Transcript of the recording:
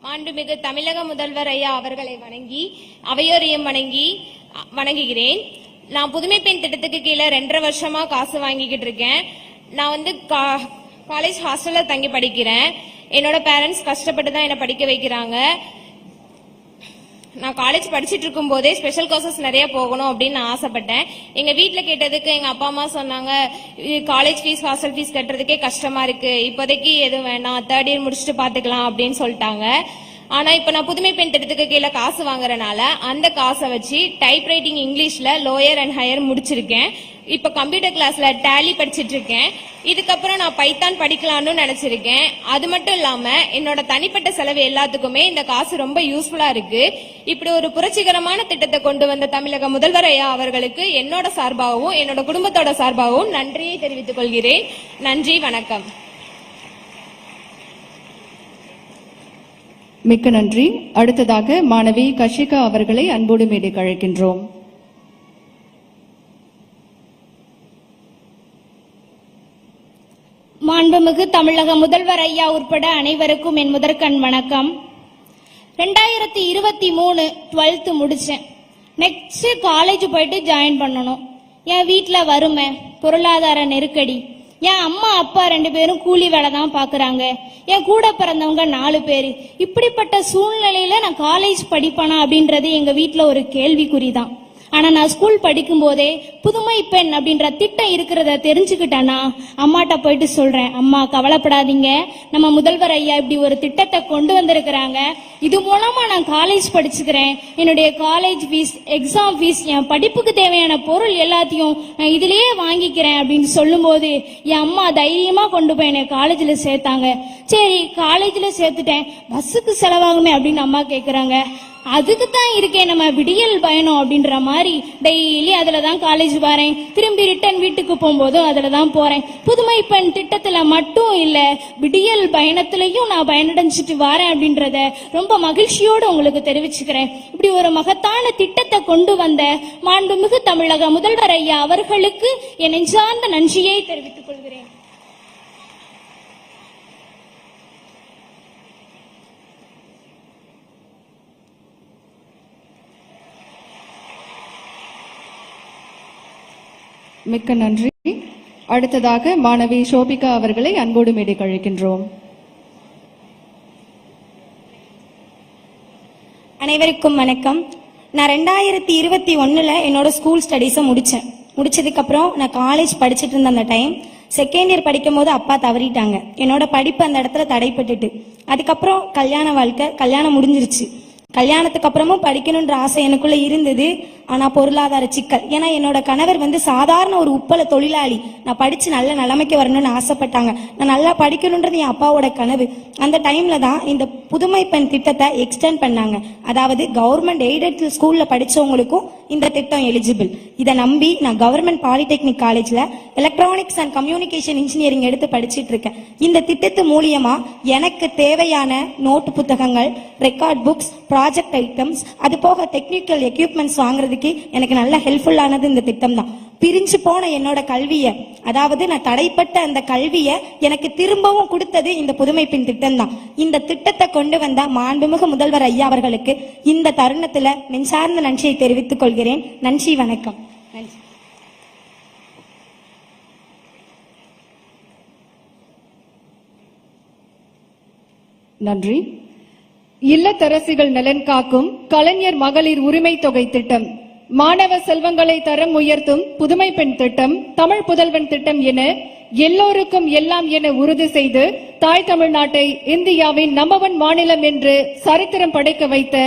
மாண்புமிகு தமிழக முதல்வர் ஐயா அவர்களை வணங்கி அவையோரையும் வணங்குகிறேன். நான் புதுமை பெண் திட்டத்துக்கு கீழே 2.5 வருஷமா காசு வாங்கிக்கிட்டு இருக்கேன். நான் காலேஜ் ஹாஸ்டல்ல தங்கி படிக்கிறேன். என்னோட பேரண்ட்ஸ் கஷ்டப்பட்டு தான் என்ன படிக்க வைக்கிறாங்க. நான் காலேஜ் படிச்சுட்டு இருக்கும் போதே ஸ்பெஷல் கோர்சஸ் நிறைய போகணும் அப்படின்னு நான் ஆசைப்பட்டேன். எங்க வீட்டுல கேட்டதுக்கு எங்க அப்பா அம்மா சொன்னாங்க, காலேஜ் ஃபீஸ் ஹாஸ்டல் ஃபீஸ் கட்டுறதுக்கே கஷ்டமா இருக்கு, இப்போதைக்கு எதுவும் வேணாம், 3rd இயர் முடிச்சுட்டு பாத்துக்கலாம் அப்படின்னு சொல்லிட்டாங்க. ஆனா இப்ப நான் புதுமை பெண் திட்டத்துக்கு கீழே காசு வாங்குறதுனால அந்த காசை வச்சு டைப் ரைட்டிங் இங்கிலீஷ்ல லோயர் அண்ட் ஹையர் முடிச்சிருக்கேன். இப்ப கம்ப்யூட்டர் கிளாஸ்ல டேலி படிச்சிட்டு இருக்கேன். இதுக்கப்புறம் நான் பைத்தான் படிக்கலாம்னு நினைச்சிருக்கேன். அது மட்டும் இல்லாம என்னோட தனிப்பட்ட செலவு எல்லாத்துக்குமே இந்த காசு ரொம்ப யூஸ்ஃபுல்லா இருக்கு. இப்படி ஒரு புரட்சிகரமான திட்டத்தை கொண்டு வந்த தமிழக முதல்வர் ஐயா அவர்களுக்கு என்னோட சார்பாகவும் என்னோட குடும்பத்தோட சார்பாகவும் நன்றியை தெரிவித்துக் கொள்கிறேன். நன்றி, வணக்கம். மிக்க நன்றி. அடுத்ததாக மாணவி கஷிகா அவர்களை அன்போடு மேடைக்கு அழைக்கின்றோம். மாண்புமிகு தமிழக முதல்வர் ஐயா உட்பட அனைவருக்கும் என் முதற்கண் வணக்கம். 2023 12th முடிச்சேன். நெக்ஸ்ட் காலேஜ் போயிட்டு ஜாயின் பண்ணணும். என் வீட்டுல வறுமை, பொருளாதார நெருக்கடி. என் அம்மா அப்பா 2 பேரும் கூலி வேலை தான் பாக்குறாங்க. என் கூட பிறந்தவங்க 4 பேரு. இப்படிப்பட்ட சூழ்நிலையில நான் காலேஜ் படிப்பேனா அப்படின்றது எங்க வீட்டுல ஒரு கேள்விக்குறிதான். ஆனா நான் ஸ்கூல் படிக்கும் போதே புதுமை பெண் அப்படின்ற திட்டம் இருக்கிறத தெரிஞ்சுக்கிட்டேன்னா அம்மாட்ட போயிட்டு சொல்றேன், அம்மா கவலைப்படாதீங்க, நம்ம முதல்வர் ஐயா இப்படி ஒரு திட்டத்தை கொண்டு வந்திருக்கிறாங்க, இது மூலமா நான் காலேஜ் படிச்சுக்கிறேன், என்னுடைய காலேஜ் ஃபீஸ், எக்ஸாம் ஃபீஸ், என் படிப்புக்கு தேவையான பொருள் எல்லாத்தையும் நான் இதுலயே வாங்கிக்கிறேன் அப்படின்னு சொல்லும் போது என் அம்மா தைரியமா கொண்டு போய் என்னை காலேஜ்ல சேர்த்தாங்க. சரி, காலேஜ்ல சேர்த்துட்டேன், பஸ்ஸுக்கு செலவாகுமே அப்படின்னு அம்மா கேக்குறாங்க. அதுக்கு தான் இருக்கேன் நம்ம விடியல் பயணம் அப்படின்ற மாதிரி டெய்லி அதுல தான் காலேஜ் வரேன். திரும்பி ரிட்டர்ன் வீட்டுக்கு போகும்போதும் அதுல தான் போறேன். புதுமை பெண் திட்டத்துல மட்டும் இல்ல, விடியல் பயணத்திலையும் நான் பயனடைஞ்சிட்டு வரேன் அப்படின்றத ரொம்ப மகிழ்ச்சியோடு உங்களுக்கு தெரிவிச்சுக்கிறேன். இப்படி ஒரு மகத்தான திட்டத்தை கொண்டு வந்த மாண்புமிகு தமிழக முதல்வர் ஐயா அவர்களுக்கு என் நெஞ்சார்ந்த நன்றியை தெரிவித்துக் கொள்கிறேன். மிக்க நன்றி. அடுத்ததாக மாணவி ஷோபிகா அவர்களை அன்போடு மேடைக்கு அழைக்கின்றோம். அனைவருக்கும் வணக்கம். நான் 2021 என்னோட ஸ்கூல் ஸ்டடீஸை முடிச்சதுக்கு அப்புறம் நான் காலேஜ் படிச்சுட்டு இருந்த அந்த டைம் 2nd இயர் படிக்கும் போது அப்பா தவறிட்டாங்க. என்னோட படிப்பு அந்த இடத்துல தடைப்பட்டுட்டு, அதுக்கப்புறம் கல்யாண வாழ்க்கை, கல்யாணம் முடிஞ்சிருச்சு. கல்யாணத்துக்கு அப்புறமும் படிக்கணும்ன்ற ஆசை எனக்குள்ள இருந்தது. ஆனா பொருளாதார சிக்கல். ஏன்னா என்னோட கணவர் சாதாரண ஒரு உப்பள தொழிலாளி. நான் படிச்சு நல்ல நிலைமைக்கு வரணும்னு ஆசைப்பட்டாங்க. நான் நல்லா படிக்கணும்ன்றது என் அப்பாவோட கனவு. அந்த டைம்ல தான் இந்த புதுமை பெண் திட்டத்தை எக்ஸ்டெண்ட் பண்ணாங்க. அதாவது கவர்மெண்ட் எய்டட் ஸ்கூல்ல படிச்சவங்களுக்கும் இந்த திட்டம் எலிஜிபிள். இதை நம்பி நான் கவர்மெண்ட் பாலிடெக்னிக் காலேஜ்ல எலக்ட்ரானிக்ஸ் அண்ட் கம்யூனிகேஷன் இன்ஜினியரிங் எடுத்து படிச்சுட்டு இருக்கேன். இந்த திட்டத்து மூலியமா எனக்கு தேவையான நோட்டு புத்தகங்கள், ரெக்கார்ட் புக்ஸ், ப்ராஜெக்ட் ஐட்டம்ஸ், அது போக டெக்னிக்கல் எக்யூப்மெண்ட்ஸ் வாங்குறதுக்கு எனக்கு நல்ல ஹெல்ப்ஃபுல்லானது இந்த திட்டம் தான். பிரிஞ்சு போன என்னோட கல்வியை, அதாவது நான் தடைப்பட்ட அந்த கல்வியை எனக்கு திரும்பவும் கொடுத்தது இந்த புதுமை பெண் திட்டம் தான். இந்த திட்டத்தை கொண்டு வந்த மாண்புமிகு முதல்வர் ஐயா அவர்களுக்கு இந்த தருணத்துல நெஞ்சார்ந்த நன்றியை தெரிவித்துக் கொள்கிறேன். நன்றி, வணக்கம். நன்றி. நன்றி. இல்லத்தரசிகள் நலன் காக்கும் கலைஞர் மகளிர் உரிமை தொகை திட்டம், மாணவ செல்வங்களை தரம் உயர்த்தும் புதுமை பெண் திட்டம், தமிழ் புதல்வன் திட்டம் என எல்லோருக்கும் எல்லாம் என உறுதி செய்து தாய் தமிழ்நாட்டை இந்தியாவின் நம்பர் 1 மாநிலம் என்று சரித்திரம் படைக்க வைத்த